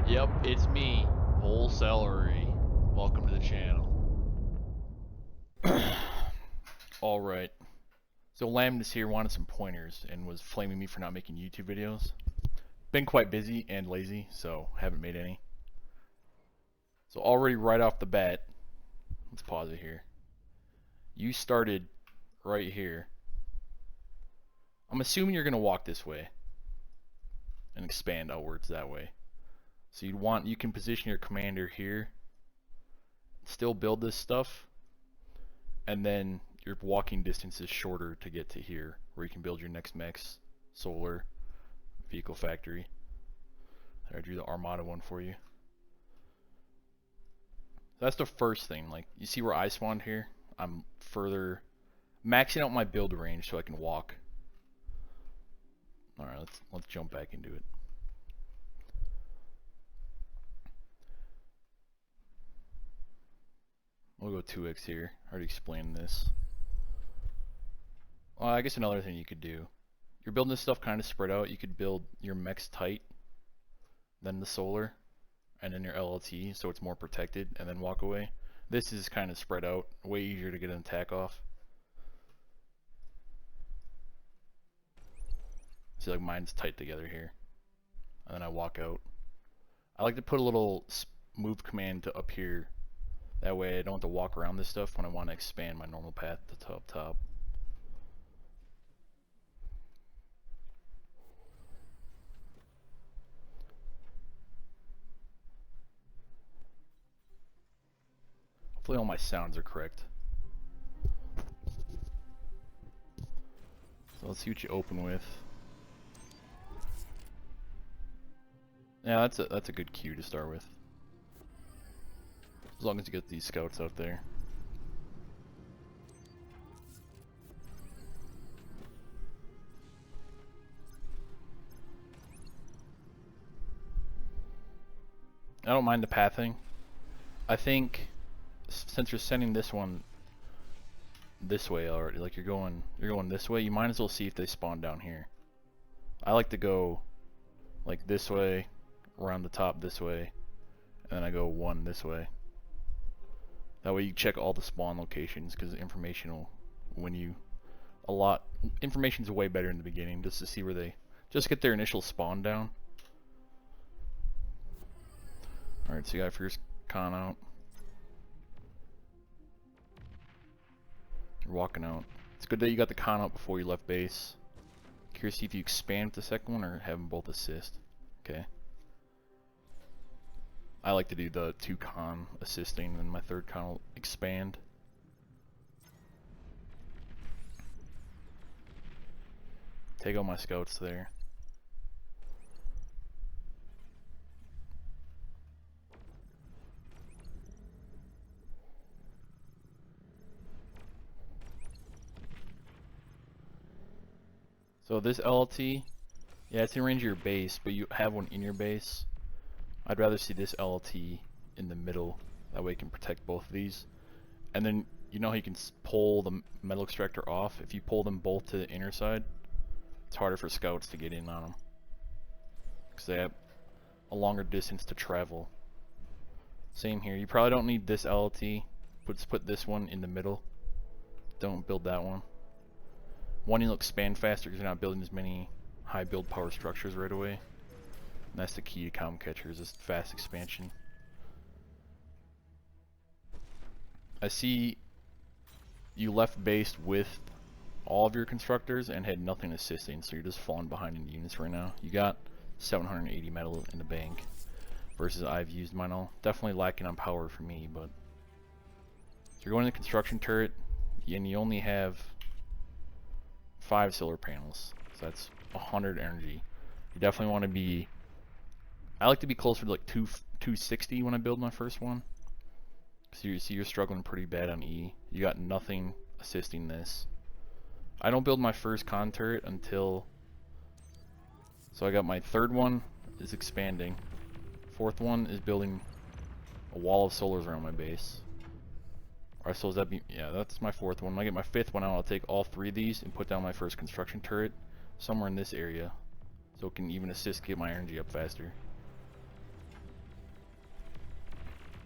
Yep, it's me, Whole Celery. Welcome to the channel. Alright. So Lambdas here wanted some pointers and was flaming me for not making YouTube videos. Been quite busy and lazy, so haven't made any. So already right off the bat, let's pause it here. You started right here. I'm assuming you're gonna walk this way and expand outwards that way. So you can position your commander here, still build this stuff, and then your walking distance is shorter to get to here, where you can build your next mechs, solar, vehicle factory. I drew the Armada one for you. That's the first thing. Like, you see where I spawned here? I'm further maxing out my build range so I can walk. All right, let's jump back into it. We'll go 2x here. I already explained this. Well, I guess another thing you could do. You're building this stuff kind of spread out. You could build your mechs tight, then the solar, and then your LLT so it's more protected, and then walk away. This is kind of spread out, way easier to get an attack off. See, like mine's tight together here, and then I walk out. I like to put a little move command to up here. That way I don't have to walk around this stuff when I want to expand my normal path to top. Hopefully all my sounds are correct. So let's see what you open with. Yeah, that's a good cue to start with. As long as you get these scouts out there. I don't mind the pathing. I think since you're sending this one this way already, like you're going this way, you might as well see if they spawn down here. I like to go like this way, around the top this way, and then I go one this way. That way you check all the spawn locations, because information will win you a lot. Information's way better in the beginning, just to see where they just get their initial spawn down. Alright, so you got first con out. You're walking out. It's good that you got the con out before you left base. Curious if you expand with the second one or have them both assist. Okay. I like to do the 2 con assisting, and my 3rd con will expand. Take all my scouts there. So this LLT, yeah, it's in range of your base, but you have one in your base. I'd rather see this LLT in the middle. That way you can protect both of these. And then, you know how you can pull the metal extractor off? If you pull them both to the inner side, it's harder for scouts to get in on them, because they have a longer distance to travel. Same here. You probably don't need this LLT. Let's put this one in the middle. Don't build that one. One, you'll expand faster because you're not building as many high build power structures right away. And that's the key to comm catchers, is fast expansion. I see you left base with all of your constructors and had nothing assisting, so you're just falling behind in units right now. You got 780 metal in the bank versus I've used mine all. Definitely lacking on power for me, but so you're going to the construction turret and you only have 5 solar panels, so that's 100 energy. You definitely want to be, I like to be closer to like 260 when I build my first one. So you see you're struggling pretty bad on E. You got nothing assisting this. I don't build my first con turret until, so I got my 3rd one is expanding. 4th one is building a wall of solars around my base. Alright, so that be, yeah, that's my 4th one. When I get my 5th one out, I'll take all 3 of these and put down my first construction turret somewhere in this area, so it can even assist get my energy up faster.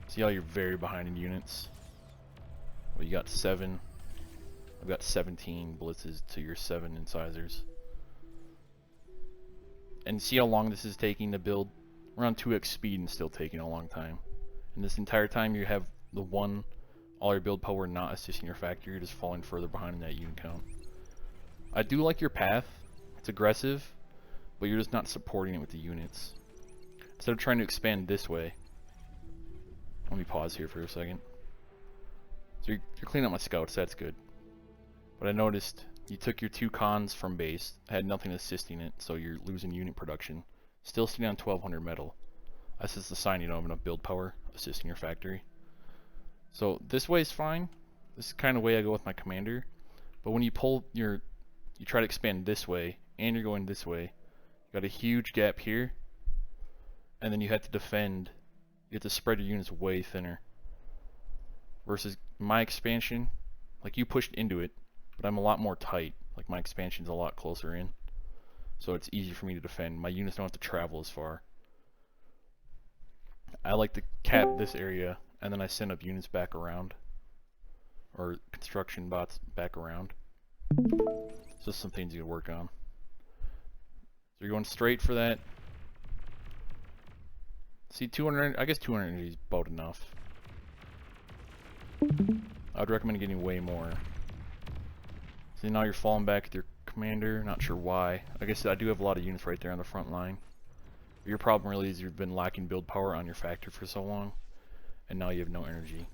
See how you're very behind in units? Well, you got 7. I've got 17 blitzes to your 7 incisors. And see how long this is taking to build? We're on 2x speed and still taking a long time. And this entire time you have the all your build power not assisting your factory, you're just falling further behind in that unit count. I do like your path. It's aggressive, but you're just not supporting it with the units. Instead of trying to expand this way, let me pause here for a second. So you're cleaning up my scouts, that's good. But I noticed you took your 2 cons from base, had nothing assisting it, so you're losing unit production. Still sitting on 1200 metal. That's just a sign you don't have enough build power assisting your factory. So this way is fine. This is kind of way I go with my commander. But when you you try to expand this way, and you're going this way, you got a huge gap here, and then you have to defend. You have to spread your units way thinner. Versus my expansion, like you pushed into it, but I'm a lot more tight. Like my expansion's a lot closer in, so it's easy for me to defend. My units don't have to travel as far. I like to cap this area, and then I send up units back around, or construction bots back around. So some things you can work on. So you're going straight for that. See, 200. I guess 200 energy is about enough. I would recommend getting way more. See, now you're falling back with your commander. Not sure why. I guess I do have a lot of units right there on the front line. But your problem really is you've been lacking build power on your factory for so long, and now you have no energy.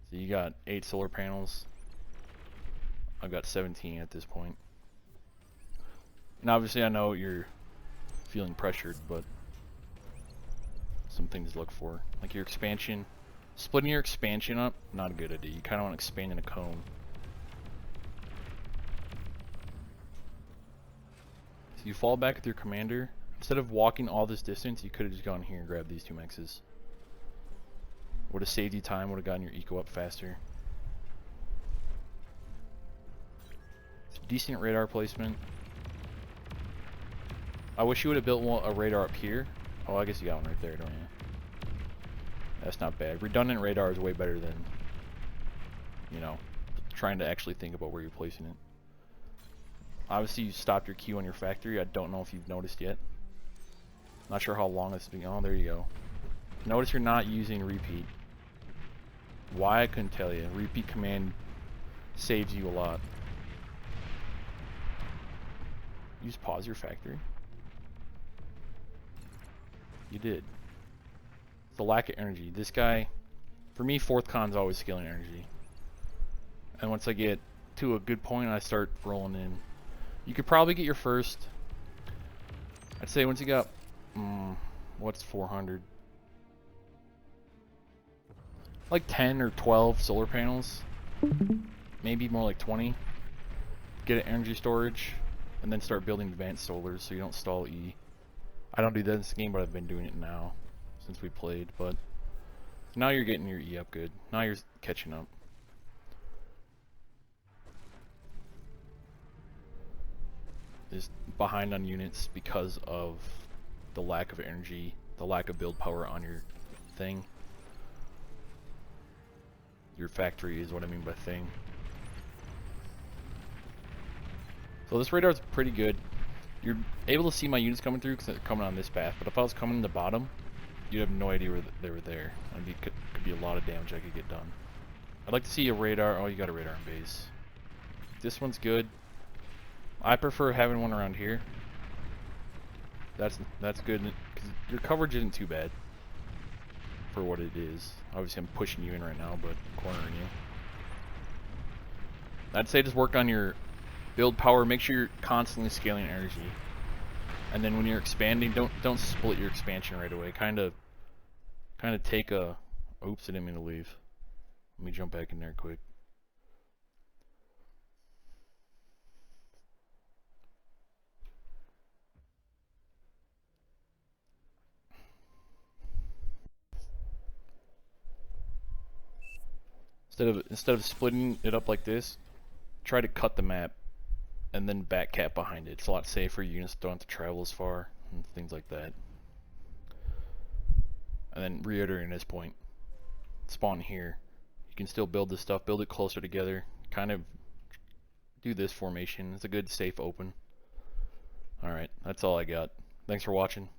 So you got 8 solar panels. I've got 17 at this point. And obviously I know you're feeling pressured, but some things to look for. Like your expansion. Splitting your expansion up, not a good idea. You kind of want to expand in a cone. So you fall back with your commander. Instead of walking all this distance, you could have just gone here and grabbed these 2 mexes. Would have saved you time, would have gotten your eco up faster. Decent radar placement. I wish you would have built a radar up here. Oh, I guess you got one right there, don't you? That's not bad. Redundant radar is way better than, you know, trying to actually think about where you're placing it. Obviously, you stopped your queue on your factory. I don't know if you've noticed yet. Not sure how long it's been. Oh, there you go. Notice you're not using repeat. Why, I couldn't tell you. Repeat command saves you a lot. You just pause your factory. You did. The lack of energy. This guy, for me, 4th con's always scaling energy. And once I get to a good point, I start rolling in. You could probably get your first. I'd say once you got, what's 400? Like 10 or 12 solar panels. Maybe more like 20. Get an energy storage. And then start building advanced solars so you don't stall E. I don't do that in this game, but I've been doing it now since we played. But now you're getting your E up good. Now you're catching up. Just behind on units because of the lack of energy, the lack of build power on your thing. Your factory is what I mean by thing. So this radar is pretty good. You're able to see my units coming through because they're coming on this path. But if I was coming in the bottom, you'd have no idea where they were there. And it could be a lot of damage I could get done. I'd like to see a radar. Oh, you got a radar in base. This one's good. I prefer having one around here. That's good because your coverage isn't too bad for what it is. Obviously, I'm pushing you in right now, but cornering you. I'd say just work on your build power. Make sure you're constantly scaling energy, and then when you're expanding, don't split your expansion right away. Kind of take a. Oops, I didn't mean to leave. Let me jump back in there quick. Instead of splitting it up like this, try to cut the map and then back cap behind it. It's a lot safer. Units don't have to travel as far and things like that. And then reiterating this point, spawn here. You can still build this stuff, build it closer together, kind of do this formation. It's a good safe open. Alright, that's all I got. Thanks for watching.